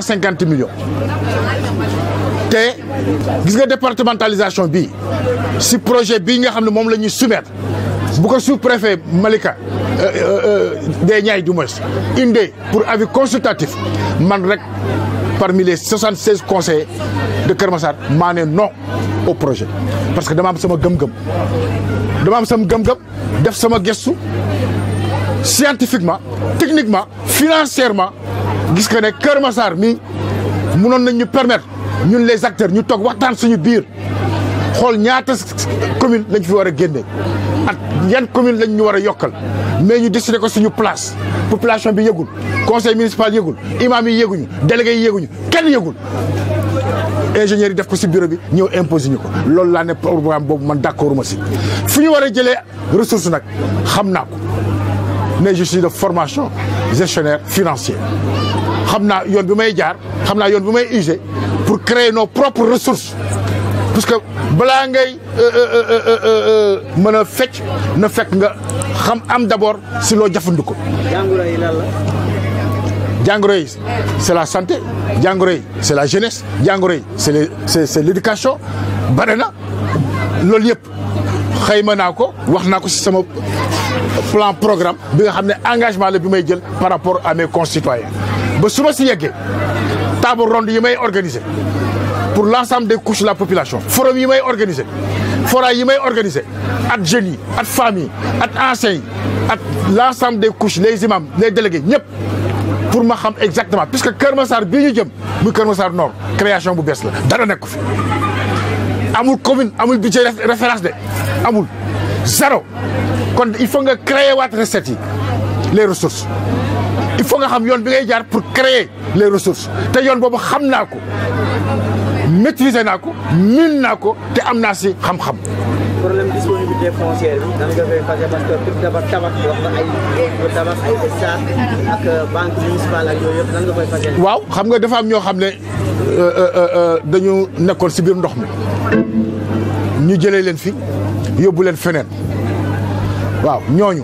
450 millions te gis nga départementalisation bi si projet bii nga xam ne moom la ñuy soumettre bu ko sous-préfet Malika des Niayes du moins indee pour avis consultatif man rek parmi les 76 conseillers de Keur Massar maa ne non au projet parce que dama am sama gëm-gëm def sama gëstu scientifiquement techniquement financièrement gis que ne Keur Massar mi mënoon nañ ñu permettre ñun les acteurs ñu toog waxtaan suñu biir xool ñaata commune lañ fi war a génne ak yan commune lañ ñu war a yokkal mais ñu décider ko suñu place population bi yëgul conseil municipal yëgul imam yi yëguñu délégué yi yëguñu kenn yëgul ingénieurs yi def ko si bureau bi ñëw imposé ñu ko loolu laa ne programme boobu man d'accord ma si fu ñu war a jëlee ressource nag xam naa ko mais je suis de formation gestionnaire financier xam naa yoon bi may jaar xam naa yoon bi may user pour créer nos propres ressources parce que balaa ngay mën a fecc na fekk nga xam am d'abord si loo jëfandikoo. jàngoro yi lan la. jàngoro yi c'est la santé jàngoro yi c'est la jeunesse jàngoro yi c'est l'éducation bare na loolu yëpp xayma naa ko wax naa ko si sama plan programme bi nga xam ne engagement la bi may jël par rapport à mes concitoyens ba su ma si yeggee table ronde yi may organiser pour l'ensemble des couches de la population forum yi may organiser fora yi may organiser ak jeunes yi ak femmes yi ak anciens yi ak l'ensemble des couches les imams les délégués ñëpp pour ma xam exactement puisque Keur Massar bii ñu jëm muy Keur Massar Nord création bu bees la dara nekk fi amul commune amul budget référence de amul zéro kon il faut nga créer waat recettes yi les ressources il faut nga xam yoon bi ngay jaar pour créer les ressources te yoon boobu xam naa ko maîtriser naa ko miin naa ko te am naa si xam-xam. problème disponibilité foncière bi nan nga koy fajee parce que pour tabax wax nga ay tabax ay stade ak banque municipale ak yooyu yëpp nan nga koy fajee. waaw xam nga dafa am ñoo xam ne dañu nekkoon si biir ndox mi ñu jëlee leen fi yóbbu leen feneen waaw ñooñu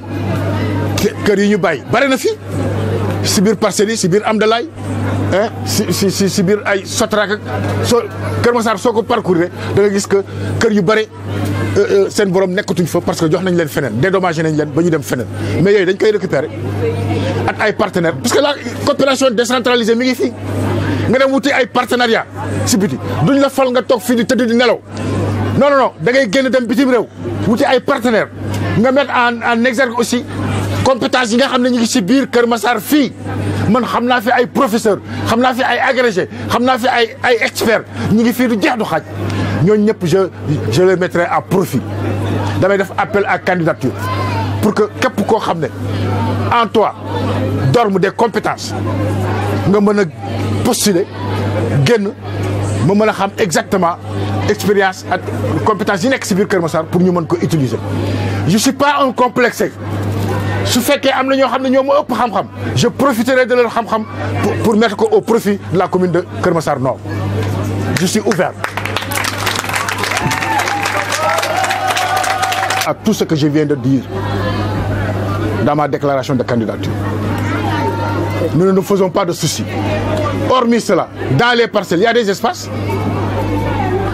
kër yi ñu bàyyi bare na fi si biir parcelles yi si biir Amdalaay si biir ay Sotrac ak soo Keur Massar soo ko parcourir da nga gis que kër yu bare seen borom nekkatuñ fa parce que jox nañ leen feneen dédommagé nañ leen ba ñu dem feneen mais yooyu dañ koy récupérer ak ay partenaires parce que la coopération décentralisée mi ngi fii nga dem wuti ay partenariat si biti duñ la fal nga toog fii di tëdd di nelaw non non non da ngay génn dem bitim réew wuti ay partenaires nga mettre en exergue aussi compétence yi nga xam ne ñu ngi si biir Keur Massar fii man xam naa fi ay professeurs xam naa fi ay agrégés xam naa fi ay experts ñu ngi fii du jeex du xaaj ñooñu ñëpp je les mettrai à profit damay def appel à candidature pour que képp koo xam ne en toi dorment des compétences nga mën a postuler génn ma mën a xam exactement expérience ak compétence yi nekk si biir Keur Massar pour ñu mën ko utiliser. Je suis pas un complexé su fekkee am na ñoo xam ne ñoo ma ëpp xam-xam je profiterai de leur xam-xam pour mettre ko au profit de la commune de Keur Massar Nord. Je suis ouvert à tout ce que je viens de dire dans ma déclaration de candidature. Nous ne nous faisons pas de soucis. Hormis cela, dans les parcelles, il y a des espaces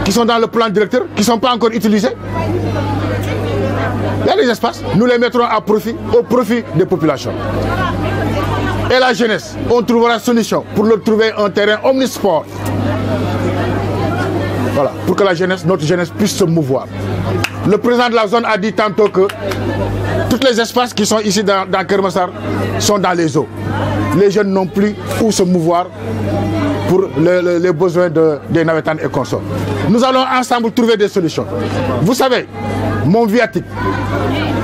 qui sont dans le plan directeur, qui ne sont pas encore utilisés. Il y a des espaces, nous les mettrons à profit, au profit des populations. Et la jeunesse, on trouvera solution pour leur trouver un terrain omnisport. Voilà, pour que la jeunesse, notre jeunesse puisse se mouvoir. Le président de la zone a dit tantôt que tous les espaces qui sont ici dans Keur Massar sont dans les eaux. Les jeunes n'ont plus où se mouvoir pour les besoins des navétanes et consorts. Nous allons ensemble trouver des solutions. Vous savez, mon viatique,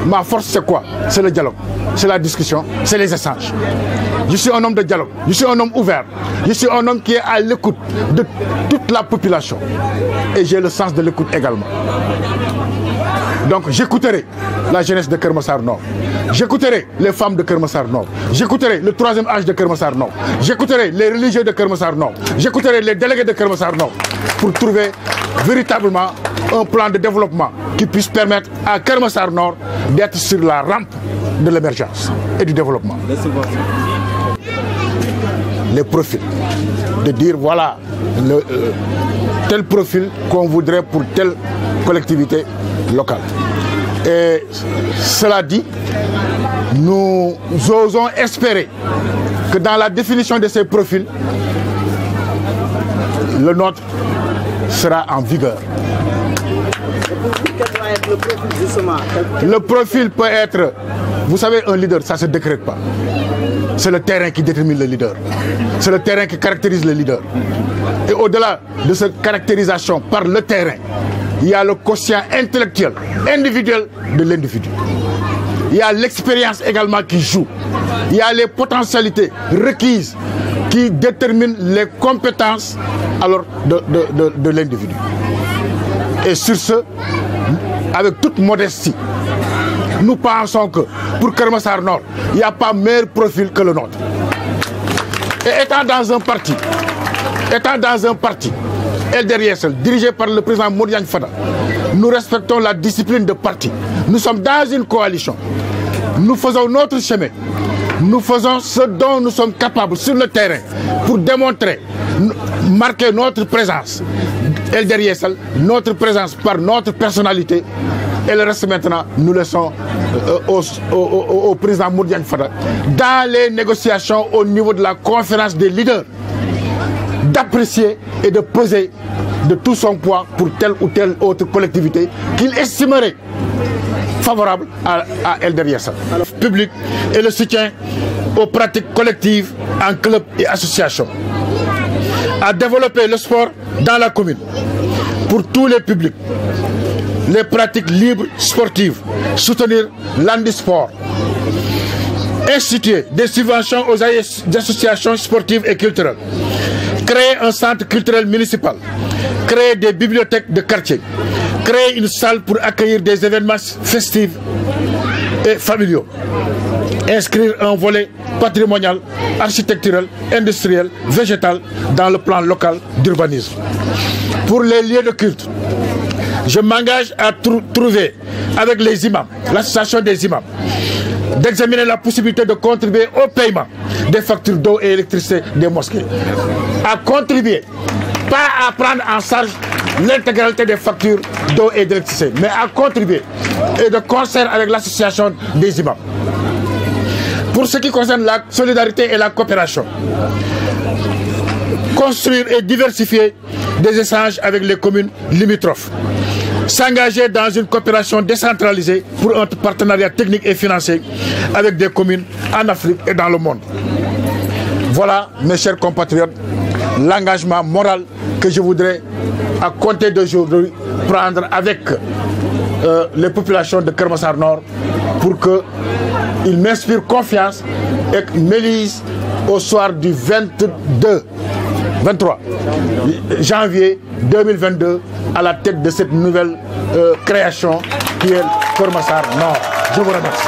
ma force c'est quoi? C'est le dialogue, c'est la discussion, c'est les échanges. Je suis un homme de dialogue, je suis un homme ouvert, je suis un homme qui est à l'écoute de toute la population. Et j'ai le sens de l'écoute également. Donc j'écouterai la jeunesse de Keur Massar Nord. J'écouterai les femmes de Keur Massar Nord. J'écouterai le troisième âge de Keur Massar Nord. J'écouterai les religieux de Keur Massar Nord. J'écouterai les délégués de Keur Massar Nord pour trouver véritablement un plan de développement qui puisse permettre à Keur Massar Nord d'être sur la rampe de l'émergence et du développement. les profils, de dire voilà tel profil qu'on voudrait pour telle collectivité locale. Et cela dit, nous osons espérer que dans la définition de ces profils, le nôtre sera en vigueur. Le profil peut être, vous savez, un leader, ça ne se décrète pas. C'est le terrain qui détermine le leader. C'est le terrain qui caractérise le leader. Et au-delà de cette caractérisation par le terrain, il y a le quotient intellectuel, individuel de l'individu. Il y a l'expérience également qui joue. Il y a les potentialités requises qui déterminent les compétences alors de l'individu. Et sur ce, avec toute modestie, nous pensons que pour Keur Massar Nord, il n'y a pas meilleur profil que le nôtre. Et étant dans un parti, LDR-Yeesal, dirigé par le président Modou Diagne Fada, nous respectons la discipline de parti. Nous sommes dans une coalition. Nous faisons notre chemin. Nous faisons ce dont nous sommes capables sur le terrain pour démontrer, marquer notre présence. LDR-Yeesal, notre présence par notre personnalité. Et le reste maintenant, nous laissons au président Modou Diagne Fada, dans les négociations au niveau de la conférence des leaders, d'apprécier et de peser de tout son poids pour telle ou telle autre collectivité qu'il estimerait favorable à LDR-Yeesal. Le public et le soutien aux pratiques collectives en club et associations. À développer le sport dans la commune pour tous les publics. Les pratiques libres sportives, soutenir l'handisport, instituer des subventions aux associations sportives et culturelles, créer un centre culturel municipal, créer des bibliothèques de quartier, créer une salle pour accueillir des événements festifs et familiaux, inscrire un volet patrimonial, architectural, industriel, végétal dans le plan local d'urbanisme. Pour les lieux de culte, je m'engage à trouver avec les imams, l'association des imams, d'examiner la possibilité de contribuer au paiement des factures d'eau et d'électricité des mosquées. À contribuer, pas à prendre en charge l'intégralité des factures d'eau et d'électricité, mais à contribuer et de concert avec l'association des imams. Pour ce qui concerne la solidarité et la coopération, construire et diversifier des échanges avec les communes limitrophes. S'engager dans une coopération décentralisée pour un partenariat technique et financier avec des communes en Afrique et dans le monde. Voilà, mes chers compatriotes, l'engagement moral que je voudrais, à compter d'aujourd'hui, prendre avec les populations de Keur Massar Nord pour qu'ils m'inspirent confiance et m'élisent au soir du 23 janvier 2022 à la tête de cette nouvelle création qui est Keur Massar Nord. Je vous remercie.